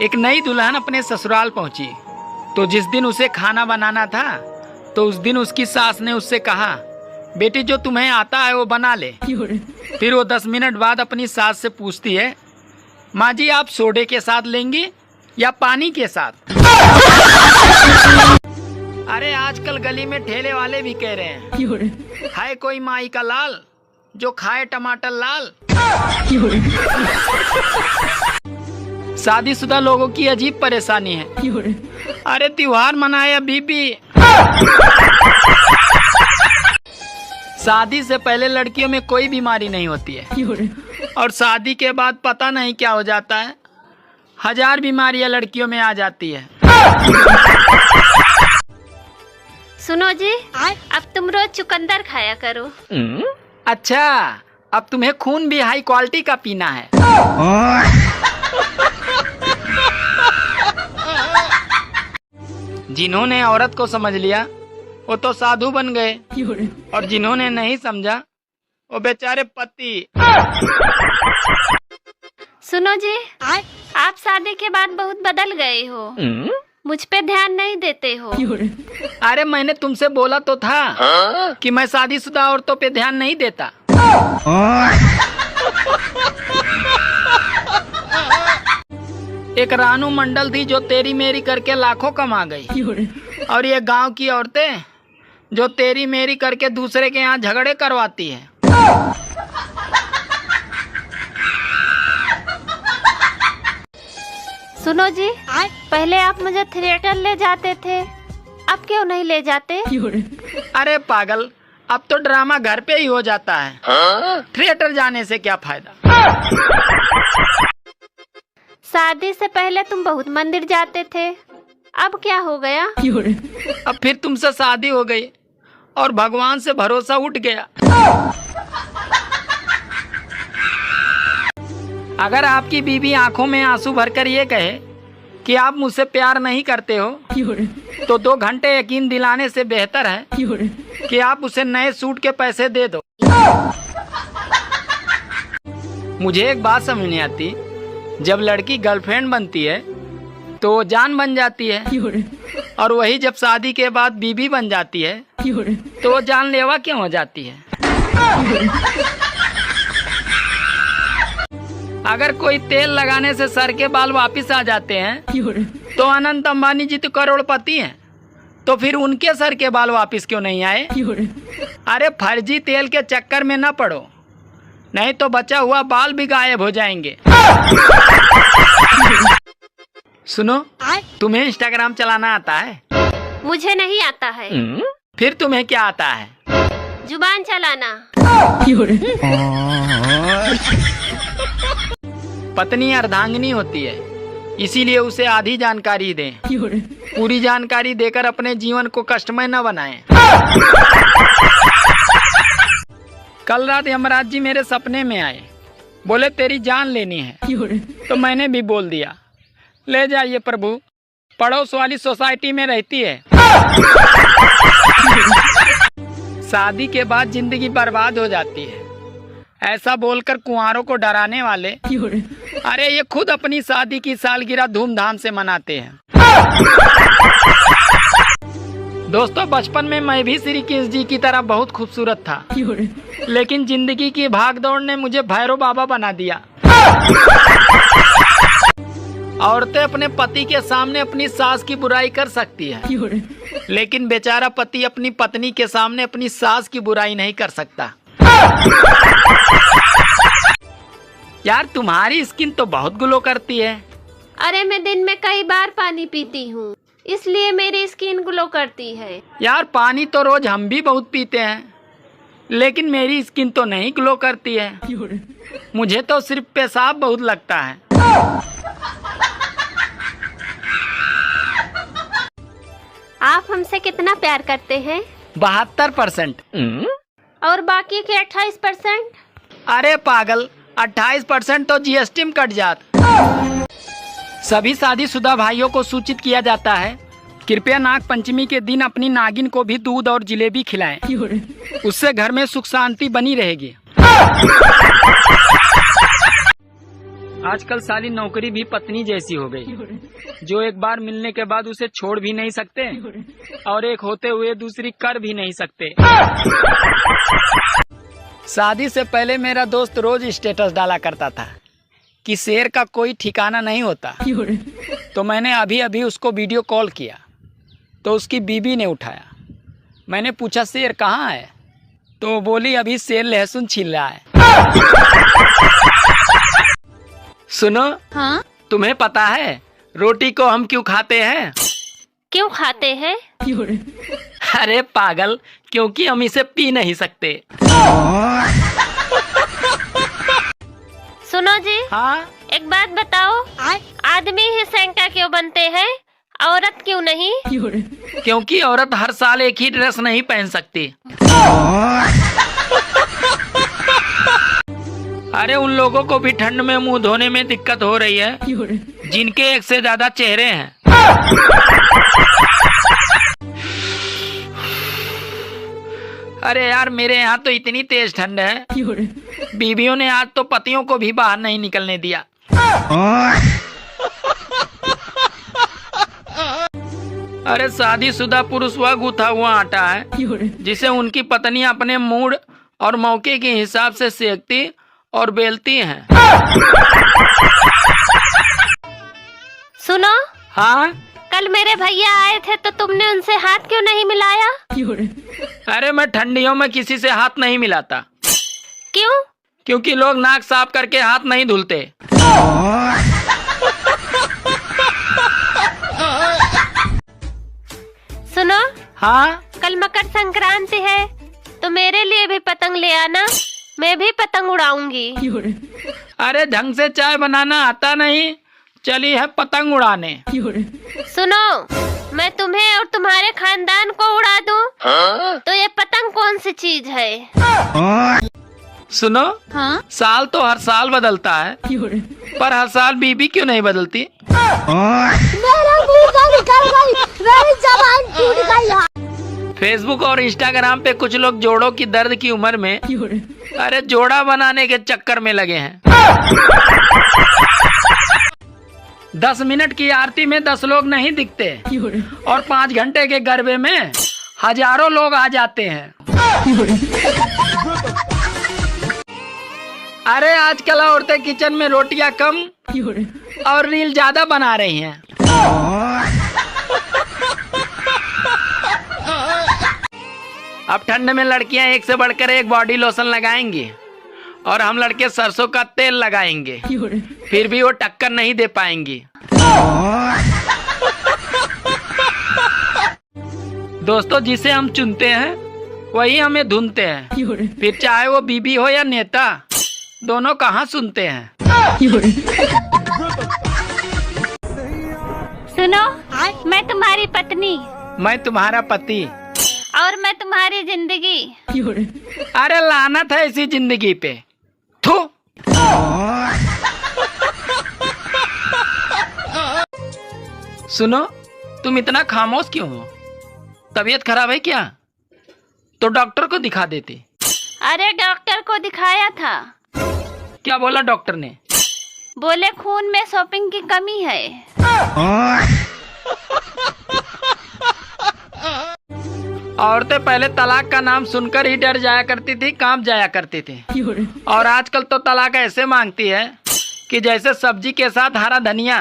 एक नई दुल्हन अपने ससुराल पहुंची तो जिस दिन उसे खाना बनाना था तो उस दिन उसकी सास ने उससे कहा, बेटी जो तुम्हें आता है वो बना ले। फिर वो 10 मिनट बाद अपनी सास से पूछती है, माँ जी आप सोडे के साथ लेंगी या पानी के साथ? अरे आजकल गली में ठेले वाले भी कह रहे हैं, है कोई माई का लाल जो खाए टमाटर लाल। शादीशुदा लोगों की अजीब परेशानी है। अरे त्योहार मनाए बीबी। शादी से पहले लड़कियों में कोई बीमारी नहीं होती है और शादी के बाद पता नहीं क्या हो जाता है, 1000 बीमारियां लड़कियों में आ जाती है। सुनो जी, अब तुम रोज चुकंदर खाया करो। अच्छा, अब तुम्हें खून भी हाई क्वालिटी का पीना है। जिन्होंने औरत को समझ लिया वो तो साधु बन गए और जिन्होंने नहीं समझा वो बेचारे पति। सुनो जी, आप शादी के बाद बहुत बदल गए हो, मुझ पे ध्यान नहीं देते हो। अरे मैंने तुमसे बोला तो था कि मैं शादीशुदा औरतों पे ध्यान नहीं देता। एक रानू मंडल थी जो तेरी मेरी करके लाखों कमा गई और ये गांव की औरतें जो तेरी मेरी करके दूसरे के यहाँ झगड़े करवाती है। सुनो जी, पहले आप मुझे थिएटर ले जाते थे, अब क्यों नहीं ले जाते? अरे पागल, अब तो ड्रामा घर पे ही हो जाता है, थिएटर जाने से क्या फायदा। शादी से पहले तुम बहुत मंदिर जाते थे, अब क्या हो गया? अब फिर तुमसे शादी हो गई और भगवान से भरोसा उठ गया। अगर आपकी बीवी आंखों में आंसू भरकर ये कहे कि आप मुझसे प्यार नहीं करते हो तो 2 घंटे यकीन दिलाने से बेहतर है कि आप उसे नए सूट के पैसे दे दो। मुझे एक बात समझ नहीं आती, जब लड़की गर्लफ्रेंड बनती है तो जान बन जाती है और वही जब शादी के बाद बीवी बन जाती है तो वो जानलेवा क्यों हो जाती है? अगर कोई तेल लगाने से सर के बाल वापिस आ जाते हैं तो अनंत अंबानी जी तो करोड़पति हैं, तो फिर उनके सर के बाल वापिस क्यों नहीं आए? अरे फर्जी तेल के चक्कर में न पड़ो, नहीं तो बचा हुआ बाल भी गायब हो जाएंगे। सुनो, तुम्हें इंस्टाग्राम चलाना आता है? मुझे नहीं आता है। फिर तुम्हें क्या आता है? जुबान चलाना। पत्नी अर्धांगिनी होती है, इसीलिए उसे आधी जानकारी दें, पूरी जानकारी देकर अपने जीवन को कष्टमय न बनाएं। कल रात यमराज जी मेरे सपने में आए, बोले तेरी जान लेनी है, तो मैंने भी बोल दिया ले जाइए प्रभु, पड़ोस वाली सोसाइटी में रहती है। शादी के बाद जिंदगी बर्बाद हो जाती है, ऐसा बोलकर कुंवारों को डराने वाले अरे ये खुद अपनी शादी की सालगिरह धूमधाम से मनाते हैं। दोस्तों, बचपन में मैं भी श्री कृष्ण जी की तरह बहुत खूबसूरत था, लेकिन जिंदगी की भागदौड़ ने मुझे भैरव बाबा बना दिया। औरतें अपने पति के सामने अपनी सास की बुराई कर सकती है, लेकिन बेचारा पति अपनी पत्नी के सामने अपनी सास की बुराई नहीं कर सकता। यार तुम्हारी स्किन तो बहुत ग्लो करती है। अरे मैं दिन में कई बार पानी पीती हूँ, इसलिए मेरी स्किन ग्लो करती है। यार पानी तो रोज हम भी बहुत पीते हैं, लेकिन मेरी स्किन तो नहीं ग्लो करती है। मुझे तो सिर्फ पेशाब बहुत लगता है। आप हमसे कितना प्यार करते हैं? 72%। और बाकी के 28%? अरे पागल, 28% तो जीएसटी में कट जात। सभी शादीशुदा भाइयों को सूचित किया जाता है, कृपया नाग पंचमी के दिन अपनी नागिन को भी दूध और जिलेबी खिलाएं, उससे घर में सुख शांति बनी रहेगी। आजकल साली नौकरी भी पत्नी जैसी हो गई, जो एक बार मिलने के बाद उसे छोड़ भी नहीं सकते और एक होते हुए दूसरी कर भी नहीं सकते। शादी से पहले मेरा दोस्त रोज स्टेटस डाला करता था कि शेर का कोई ठिकाना नहीं होता। तो मैंने अभी अभी उसको वीडियो कॉल किया तो उसकी बीबी ने उठाया। मैंने पूछा शेर कहाँ है, तो बोली अभी शेर लहसुन छील रहा है। सुनो, हाँ? तुम्हें पता है रोटी को हम क्यों खाते हैं? क्यों खाते हैं? अरे पागल, क्योंकि हम इसे पी नहीं सकते। सुनो जी, हाँ? एक बात बताओ, आदमी ही सैंका क्यों बनते हैं, औरत क्यों नहीं? क्योंकि औरत हर साल एक ही ड्रेस नहीं पहन सकती। अरे उन लोगों को भी ठंड में मुंह धोने में दिक्कत हो रही है जिनके एक से ज्यादा चेहरे हैं। अरे यार, मेरे यहाँ तो इतनी तेज ठंड है, बीवियों ने आज तो पतियों को भी बाहर नहीं निकलने दिया। अरे शादीशुदा पुरुष वह गूथा हुआ आटा है जिसे उनकी पत्नी अपने मूड और मौके के हिसाब से सेकती और बेलती हैं। सुनो, हाँ? कल मेरे भैया आए थे तो तुमने उनसे हाथ क्यों नहीं मिलाया? अरे मैं ठंडियों में किसी से हाथ नहीं मिलाता। क्यों? क्योंकि लोग नाक साफ करके हाथ नहीं धुलते। सुनो, हाँ? कल मकर संक्रांति है तो मेरे लिए भी पतंग ले आना, मैं भी पतंग उड़ाऊंगी। अरे ढंग से चाय बनाना आता नहीं, चली है पतंग उड़ाने। सुनो, मैं तुम्हें और तुम्हारे खानदान को उड़ा दूं तो ये पतंग कौन सी चीज है? सुनो, हाँ? साल तो हर साल बदलता है, पर हर साल बीबी क्यों नहीं बदलती? फेसबुक और इंस्टाग्राम पे कुछ लोग जोड़ों की दर्द की उम्र में अरे जोड़ा बनाने के चक्कर में लगे हैं। 10 मिनट की आरती में 10 लोग नहीं दिखते और 5 घंटे के गरबे में हजारों लोग आ जाते हैं। अरे आजकल औरतें किचन में रोटियां कम और रील ज्यादा बना रही हैं। अब ठंड में लड़कियां एक से बढ़कर एक बॉडी लोशन लगाएंगी और हम लड़के सरसों का तेल लगाएंगे, फिर भी वो टक्कर नहीं दे पाएंगी। दोस्तों, जिसे हम चुनते हैं वही हमें धुनते हैं, फिर चाहे वो बीबी हो या नेता, दोनों कहाँ सुनते हैं। सुनो, मैं तुम्हारी पत्नी, मैं तुम्हारा पति और मैं तुम्हारी जिंदगी। अरे लानत है इसी जिंदगी पे, थू। सुनो, तुम इतना खामोश क्यों हो? तबीयत खराब है क्या? तो डॉक्टर को दिखा देते। अरे डॉक्टर को दिखाया था। क्या बोला डॉक्टर ने? बोले खून में शॉपिंग की कमी है। औरतें पहले तलाक का नाम सुनकर ही डर जाया करती थी, काम जाया करती थी, और आजकल तो तलाक ऐसे मांगती है कि जैसे सब्जी के साथ हरा धनिया।